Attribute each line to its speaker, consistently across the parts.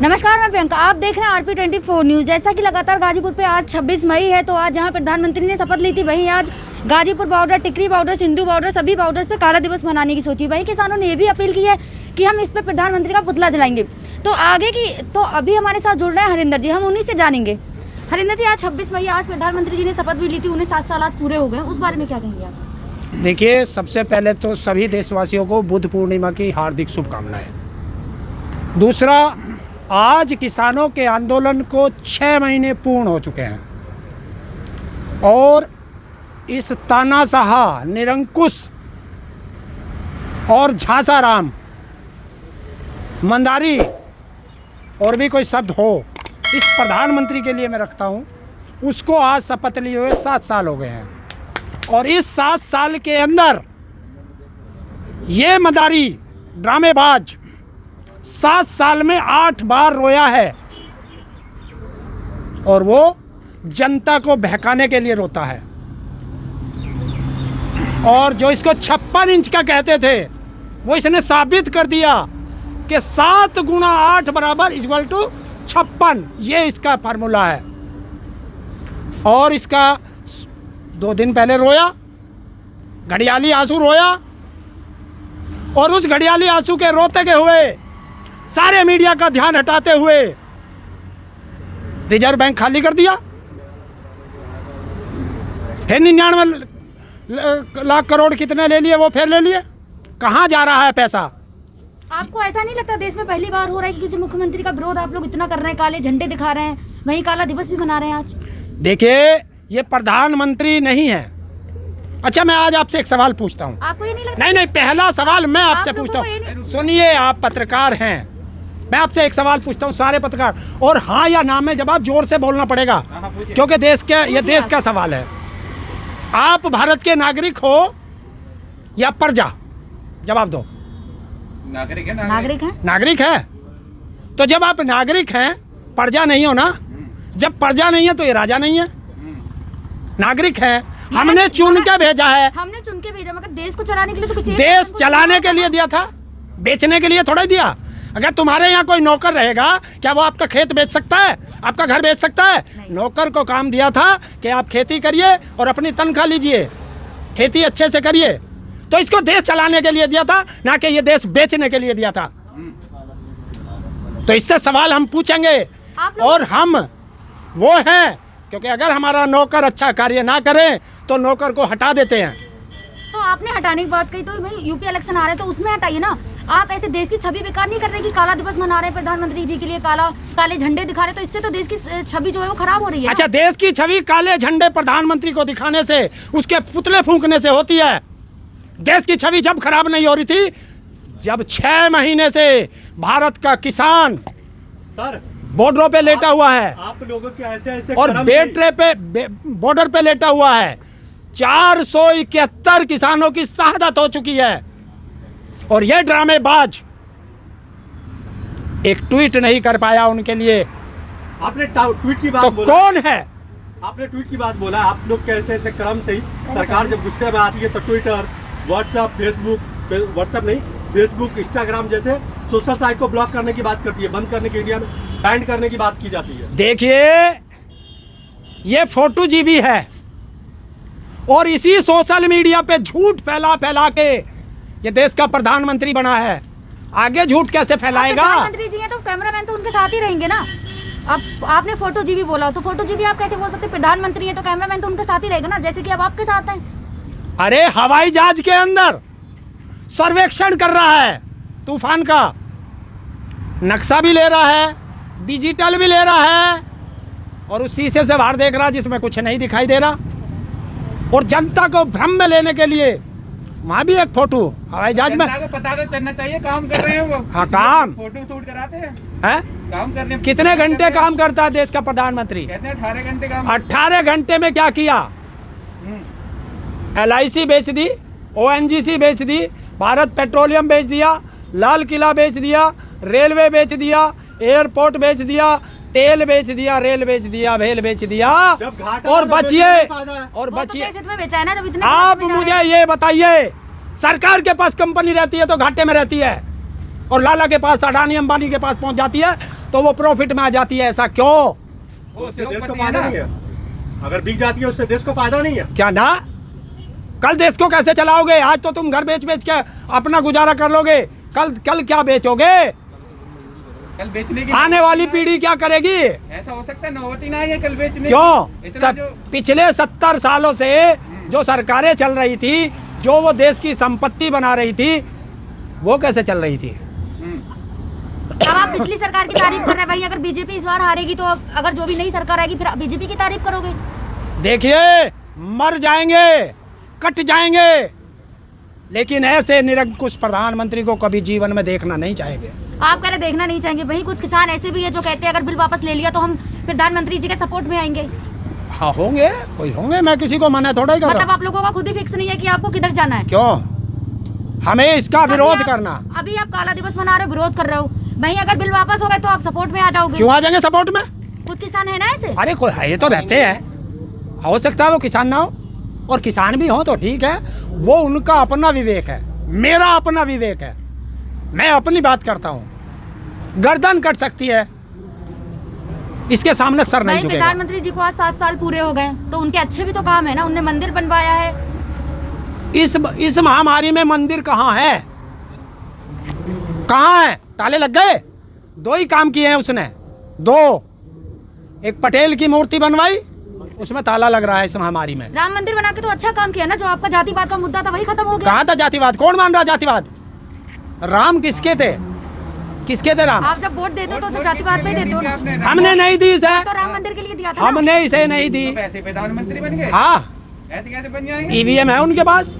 Speaker 1: नमस्कार, मैं प्रियंका। आप देख रहे हैं RP24 न्यूज। जैसा कि लगातार गाजीपुर पे आज 26 मई है, तो आज जहां प्रधानमंत्री ने शपथ ली थी, वहीं आज गाजीपुर बॉर्डर, टिकरी बॉर्डर, सिंधु बॉर्डर, सभी बॉर्डर्स पे काला दिवस मनाने की सोची। वहीं किसानों ने ये भी अपील की है कि हम इस पे प्रधानमंत्री का पुतला जलाएंगे। तो आगे की तो अभी हमारे साथ जुड़ रहे हैं हरिंदर जी, हम उन्हीं से जानेंगे। हरिंदर जी, आज 26 मई, आज प्रधानमंत्री जी ने शपथ भी ली थी, उन्हें 7 साल आज पूरे हो गए, उस बारे में क्या कहेंगे आप?
Speaker 2: देखिए, सबसे पहले तो सभी देशवासियों को बुद्ध पूर्णिमा की हार्दिक शुभकामनाएं। दूसरा, आज किसानों के आंदोलन को 6 महीने पूर्ण हो चुके हैं और इस तानाशाह, निरंकुश और झांसाराम, मंदारी और भी कोई शब्द हो, इस प्रधानमंत्री के लिए मैं रखता हूं, उसको आज शपथ लिए हुए 7 साल हो गए हैं। और इस 7 साल के अंदर ये मंदारी ड्रामेबाज 7 साल में 8 बार रोया है और वो जनता को बहकाने के लिए रोता है। और जो इसको 56 इंच का कहते थे, वो इसने साबित कर दिया कि 7 गुणा 8 बराबर इक्वल टू 56। ये इसका फार्मूला है। और इसका 2 दिन पहले रोया, घड़ियाली आंसू रोया, और उस घड़ियाली आंसू के रोते के हुए सारे मीडिया का ध्यान हटाते हुए रिजर्व बैंक खाली कर दिया। फिर 99 लाख करोड़ कितने ले लिए, वो फिर ले लिए। कहाँ जा रहा है पैसा?
Speaker 1: आपको ऐसा नहीं लगता देश में पहली बार हो रहा है कि किसी मुख्यमंत्री का विरोध आप लोग इतना कर रहे हैं, काले झंडे दिखा रहे हैं, वहीं काला दिवस भी मना रहे हैं आज? देखिए,
Speaker 2: ये प्रधानमंत्री नहीं है। अच्छा, मैं आज आपसे एक सवाल पूछता हूँ।
Speaker 1: आपको ये नहीं लगता?
Speaker 2: नहीं, पहला सवाल मैं आपसे पूछता हूँ। सुनिए, आप पत्रकार हैं, मैं आपसे एक सवाल पूछता हूँ, सारे पत्रकार, और हाँ या ना में जवाब जोर से बोलना पड़ेगा, क्योंकि ये देश का सवाल है। आप भारत के नागरिक हो या प्रजा? जवाब दो।
Speaker 1: नागरिक है।
Speaker 2: नागरिक है। तो जब आप नागरिक हैं, प्रजा नहीं हो ना। जब प्रजा नहीं है तो ये राजा नहीं है, नागरिक है। हमने चुन के भेजा है।
Speaker 1: हमने चुन के भेजा, मगर देश को चलाने के लिए तो किसी
Speaker 2: देश चलाने के लिए दिया था, बेचने के लिए थोड़ा ही दिया। अगर तुम्हारे यहाँ कोई नौकर रहेगा, क्या वो आपका खेत बेच सकता है, आपका घर बेच सकता है? नौकर को काम दिया था कि आप खेती करिए और अपनी तनख्वाह लीजिए, खेती अच्छे से करिए। तो इसको देश चलाने के लिए दिया था, ना कि ये देश बेचने के लिए दिया था। तो इससे सवाल हम पूछेंगे, और हम वो हैं, क्योंकि अगर हमारा नौकर अच्छा कार्य ना करे तो नौकर को हटा देते हैं।
Speaker 1: तो आपने हटाने की बात कही, तो भाई यूपी इलेक्शन आ रहे हैं तो उसमें हटाइए ना। आप ऐसे देश की छवि बेकार नहीं कर रहे कि काला दिवस मना रहे हैं प्रधानमंत्री जी के लिए, काले झंडे दिखा रहे, तो इससे तो देश की छवि जो है वो खराब हो रही है।
Speaker 2: अच्छा, देश की छवि काले झंडे प्रधानमंत्री को दिखाने से, उसके पुतले फूंकने से होती है। देश की छवि जब खराब नहीं हो रही थी, जब 6 महीने से भारत का किसान बॉर्डरों पे लेटा हुआ है,
Speaker 3: आप लोगों के ऐसे
Speaker 2: और बॉर्डर पे लेटा हुआ है। 471 किसानों की शहादत हो चुकी है। और ये ड्रामेबाज एक ट्वीट नहीं कर पाया उनके लिए।
Speaker 3: आपने ट्वीट की बात
Speaker 2: तो
Speaker 3: बोला,
Speaker 2: कौन है?
Speaker 3: आपने ट्वीट की बात बोला। आप लोग के ऐसे क्रम से ही सरकार जब गुस्से में आती है तो ट्विटर, फेसबुक, इंस्टाग्राम जैसे सोशल साइट को ब्लॉक करने की बात करती है, बंद करने की, इंडिया में बैन करने की बात की जाती है।
Speaker 2: देखिए, ये फोटो जीबी है और इसी सोशल मीडिया पे झूठ फैला के ये देश का प्रधानमंत्री बना है। आगे झूठ कैसे फैलाएगा?
Speaker 1: प्रधानमंत्री जी हैं तो कैमरामैन तो उनके साथ ही रहेंगे ना। अब आपने फोटो जीबी बोला, तो फोटो जीबी आप कैसे बोल सकते? प्रधानमंत्री है तो कैमरामैन तो उनके साथ ही रहेगा ना, जैसे कि अब आपके साथ है।
Speaker 2: अरे, हवाई जहाज के अंदर सर्वेक्षण कर रहा है तूफान का, नक्शा भी ले रहा है, डिजिटल भी ले रहा है, और उस शीशे से बाहर देख रहा जिसमें कुछ नहीं दिखाई दे रहा। और जनता को भ्रम में लेने के लिए वहाँ भी एक फोटो हवाई जहाज में।
Speaker 4: पता तो चलना चाहिए, काम कर रहे हैं वो।
Speaker 2: हाँ, काम,
Speaker 4: फोटो शूट कराते हैं,
Speaker 2: काम
Speaker 4: करने।
Speaker 2: कितने घंटे काम करता है देश का प्रधानमंत्री?
Speaker 4: कहते हैं 18 घंटे काम।
Speaker 2: 18 घंटे में क्या किया? LIC बेच दी, ONGC बेच दी, भारत पेट्रोलियम बेच दिया, लाल किला बेच दिया, रेलवे बेच दिया, एयरपोर्ट बेच दिया, तेल बेच दिया, रेल बेच दिया, भेल बेच दिया, और बचिए। आप मुझे ये बताइए, सरकार के पास कंपनी रहती है तो घाटे में रहती है, और लाला के पास, अडानी अंबानी के पास पहुंच जाती है तो वो प्रॉफिट में आ जाती है। ऐसा क्यों?
Speaker 3: उससे देश को फायदा नहीं है। अगर बिक जाती है उससे देश को फायदा नहीं है।
Speaker 2: क्या ना? कल देश को कैसे चलाओगे? आज तो तुम घर बेच बेच के अपना गुजारा कर लोगे, कल क्या बेचोगे?
Speaker 4: कल बेचने की
Speaker 2: आने वाली पीढ़ी क्या करेगी?
Speaker 4: ऐसा हो सकता है नौबत ही ना आई है कल बेचने की।
Speaker 2: क्यों?
Speaker 4: इतना जो
Speaker 2: पिछले 70 सालों से जो सरकारें चल रही थी, जो वो देश की संपत्ति बना रही थी, वो कैसे चल रही थी?
Speaker 1: अब आप पिछली सरकार की तारीफ कर रहे हैं भाई, अगर बीजेपी इस बार हारेगी तो अब अगर जो भी नई सरकार आएगी फिर बीजेपी की तारीफ करोगे?
Speaker 2: देखिए, मर जाएंगे, कट जाएंगे, लेकिन ऐसे निरंकुश प्रधानमंत्री को कभी जीवन में देखना नहीं चाहेंगे।
Speaker 1: आप कह रहे देखना नहीं चाहेंगे, वही कुछ किसान ऐसे भी है जो कहते हैं अगर बिल वापस ले लिया तो हम प्रधानमंत्री जी के सपोर्ट में आएंगे।
Speaker 2: हाँ होंगे, कोई होंगे, मैं किसी को मना थोड़ा ही कर रहा
Speaker 1: मतलब
Speaker 2: हूं।
Speaker 1: आप लोगों का खुद ही फिक्स नहीं है कि आपको किधर जाना है?
Speaker 2: क्यों? हमें इसका विरोध करना।
Speaker 1: अभी आप काला दिवस मना रहे हो, विरोध कर रहे हो, वहीं अगर बिल वापस हो गए तो आप सपोर्ट में आ जाओगे।
Speaker 2: क्यों आ जाएंगे सपोर्ट में?
Speaker 1: खुद किसान है ना ऐसे।
Speaker 2: अरे कोई है, ये तो रहते हैं, हो सकता है वो किसान ना हो, और किसान भी हो तो ठीक है, वो उनका अपना विवेक है, मेरा अपना विवेक है। मैं अपनी बात करता हूँ, गर्दन कट सकती है, इसके सामने सर नहीं
Speaker 1: भाई
Speaker 2: झुकेगा।
Speaker 1: प्रधानमंत्री जी को आज 7 साल पूरे हो गए, तो उनके अच्छे भी तो काम है ना, उनने मंदिर बनवाया है।
Speaker 2: इस महामारी में मंदिर कहाँ है? कहाँ है? ताले लग गए। 2 ही काम किए हैं उसने, 2। एक पटेल की मूर्ति बनवाई, उसमें ताला लग रहा है इस महामारी में।
Speaker 1: राम मंदिर बना के तो अच्छा काम किया ना, जो आपका जातिवाद का मुद्दा था वही खत्म हो गया।
Speaker 2: कहाँ था जातिवाद? कौन मान रहा जातिवाद? राम किसके थे? किसके थे राम?
Speaker 1: आप जब वोट देते हो तो जातिवाद पे ही देते हो ना।
Speaker 2: हमने नहीं दी इसे,
Speaker 1: तो राम मंदिर के लिए दिया था ना।
Speaker 2: हमने इसे नहीं दी।
Speaker 4: तो ऐसे प्रधानमंत्री बन गए?
Speaker 2: हाँ,
Speaker 4: ऐसे कैसे बन जाएंगे?
Speaker 2: ईवीएम है उनके पास।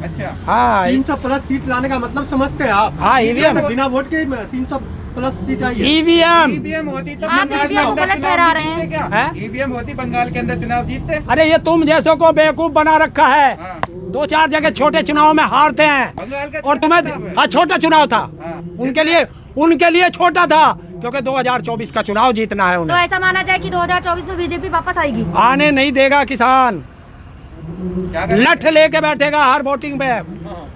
Speaker 4: अच्छा,
Speaker 2: हाँ
Speaker 3: 300+ सीट लाने का मतलब समझते हैं आप?
Speaker 2: हाँ, ईवीएम
Speaker 3: बिना वोट के 300+ सीट आई है।
Speaker 2: ईवीएम।
Speaker 4: ईवीएम होती तो
Speaker 1: आप
Speaker 4: बंगाल
Speaker 1: ईवीएम
Speaker 4: में
Speaker 1: को गलत
Speaker 4: चुनाव
Speaker 1: ठहरा रहे
Speaker 4: जीतते
Speaker 1: हैं।
Speaker 4: क्या?
Speaker 2: हैं?
Speaker 4: ईवीएम होती बंगाल के अंदर चुनाव जीतते।
Speaker 2: अरे ये तुम जैसों को बेवकूफ बना रखा है।
Speaker 4: हाँ।
Speaker 2: 2-4 जगह छोटे चुनाव में हारते हैं,
Speaker 4: बंगाल का
Speaker 2: और
Speaker 4: चुनाव
Speaker 2: तुम्हें
Speaker 4: है।
Speaker 2: हाँ छोटा चुनाव था,
Speaker 4: हाँ।
Speaker 2: उनके लिए छोटा था, क्योंकि 2024 का चुनाव जीतना है
Speaker 1: तो
Speaker 2: उन्हें।
Speaker 1: ऐसा माना जाए कि 2024 में बीजेपी वापस आएगी?
Speaker 2: आने नहीं देगा किसान,
Speaker 4: क्या करेंगे?
Speaker 2: लठ लेके बैठेगा हर वोटिंग पे,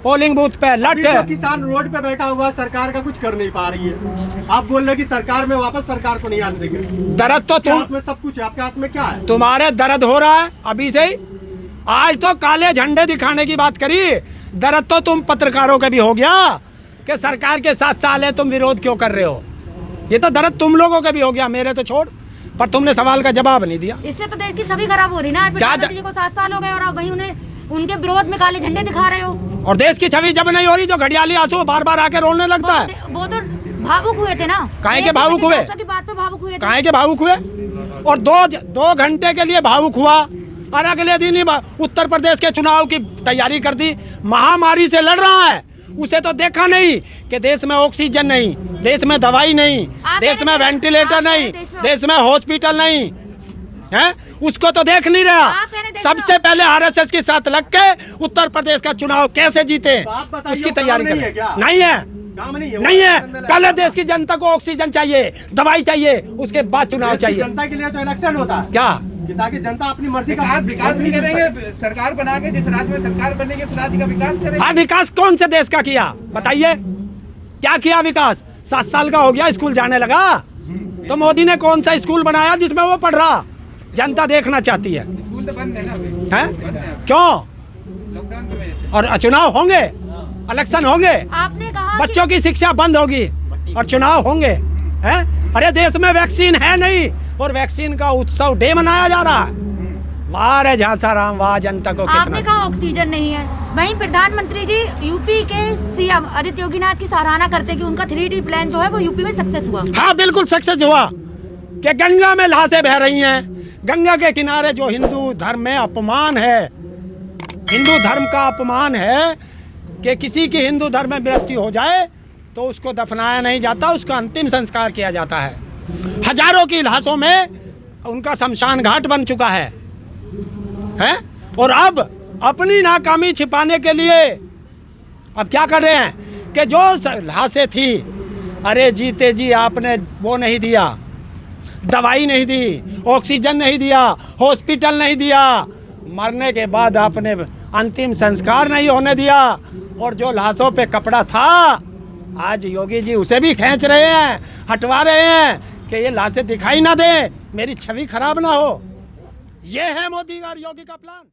Speaker 2: पोलिंग बूथ पे
Speaker 3: अभी
Speaker 2: लठ।
Speaker 3: तो किसान रोड पे बैठा हुआ है, सरकार का कुछ कर नहीं पा रही है। आप बोल रहे कि सरकार में वापस सरकार को नहीं आने देंगे।
Speaker 2: दर्द तो
Speaker 3: आपके
Speaker 2: तुम,
Speaker 3: हाथ में सब कुछ है, आपके हाथ में क्या है?
Speaker 2: तुम्हारे दर्द हो रहा है अभी से ही। आज तो काले झंडे दिखाने की बात करी, दर्द तो तुम पत्रकारों का भी हो गया कि सरकार के 7 साल है, तुम विरोध क्यों कर रहे हो। ये तो दर्द तुम लोगों का भी हो गया, मेरे तो छोड़, पर तुमने सवाल का जवाब नहीं दिया।
Speaker 1: इससे तो देश की छवि खराब हो रही ना। आज
Speaker 2: क्या
Speaker 1: प्रधानमंत्री जी को 7 साल हो गए और आप वही उन्हें उनके विरोध में काले झंडे दिखा रहे हो।
Speaker 2: और देश की छवि जब नहीं हो रही, जो घड़ियाली आंसू बार बार आके रोने लगता है।
Speaker 1: वो तो भावुक हुए थे ना।
Speaker 2: काहे के
Speaker 1: देश
Speaker 2: भावुक हुए?
Speaker 1: की बात पे भावुक हुए थे।
Speaker 2: काहे के भावुक हुए? और 2 घंटे के लिए भावुक हुआ, और अगले दिन ही उत्तर प्रदेश के चुनाव की तैयारी कर दी। महामारी से लड़ रहा है, उसे तो देखा नहीं कि देश में ऑक्सीजन नहीं, देश में दवाई नहीं, देश में वेंटिलेटर नहीं, देश में हॉस्पिटल नहीं है, उसको तो देख नहीं रहा। सबसे पहले आरएसएस के साथ लग के उत्तर प्रदेश का चुनाव कैसे जीते,
Speaker 3: आप बताइए,
Speaker 2: उसकी
Speaker 3: वो
Speaker 2: तैयारी
Speaker 3: काम नहीं है
Speaker 2: करें।
Speaker 3: क्या?
Speaker 2: नहीं है,
Speaker 3: काम नहीं है,
Speaker 2: नहीं है।
Speaker 3: वो इलेक्शन
Speaker 2: पहले
Speaker 3: में
Speaker 2: देश की जनता को ऑक्सीजन चाहिए, दवाई चाहिए, उसके बाद चुनाव
Speaker 3: देश की
Speaker 2: चाहिए।
Speaker 3: जनता के लिए तो इलेक्शन होता है
Speaker 2: क्या?
Speaker 3: कि ताकि जनता अपनी मर्जी का
Speaker 4: विकास नहीं करेंगे? सरकार बना के जिस राज्य में सरकार बनने के उस राज्य का विकास करेंगे।
Speaker 2: हाँ, विकास कौन से देश का किया बताइए? क्या किया विकास? 7 साल का हो गया, स्कूल जाने लगा, तो मोदी ने कौन सा स्कूल बनाया जिसमें वो पढ़ रहा? जनता देखना चाहती है।
Speaker 4: स्कूल तो बंद है ना अभी।
Speaker 2: हैं?
Speaker 4: बंद है अभी।
Speaker 2: क्यों?
Speaker 4: लॉकडाउन की वजह से।
Speaker 2: और चुनाव होंगे, इलेक्शन होंगे,
Speaker 1: आपने कहा
Speaker 2: बच्चों की शिक्षा बंद होगी और चुनाव होंगे। हैं? अरे देश में वैक्सीन है नहीं, और वैक्सीन का उत्सव डे मनाया जा रहा है। वाह रे झांसा राम, वाह जनता को
Speaker 1: आपने
Speaker 2: कितना।
Speaker 1: कहा ऑक्सीजन नहीं है, वहीं प्रधानमंत्री जी यूपी के सीएम आदित्य योगीनाथ की सराहना करते हैं कि उनका 3D प्लान जो है वो यूपी में सक्सेस हुआ।
Speaker 2: हाँ बिल्कुल सक्सेस हुआ कि गंगा में लाशें बह रही हैं। गंगा के किनारे जो हिंदू धर्म में अपमान है, हिंदू धर्म का अपमान है कि किसी की हिंदू धर्म में मृत्यु हो जाए तो उसको दफनाया नहीं जाता, उसका अंतिम संस्कार किया जाता है। हजारों की लाशों में उनका शमशान घाट बन चुका है। और अब अपनी नाकामी छिपाने के लिए अब क्या कर रहे हैं कि जो लाशें थी, अरे जीते जी आपने वो नहीं दिया, दवाई नहीं दी, ऑक्सीजन नहीं दिया, हॉस्पिटल नहीं दिया, मरने के बाद आपने अंतिम संस्कार नहीं होने दिया, और जो लाशों पे कपड़ा था आज योगी जी उसे भी खींच रहे हैं, हटवा रहे हैं कि ये लाशें दिखाई ना दे, मेरी छवि खराब ना हो। ये है मोदी और योगी का प्लान।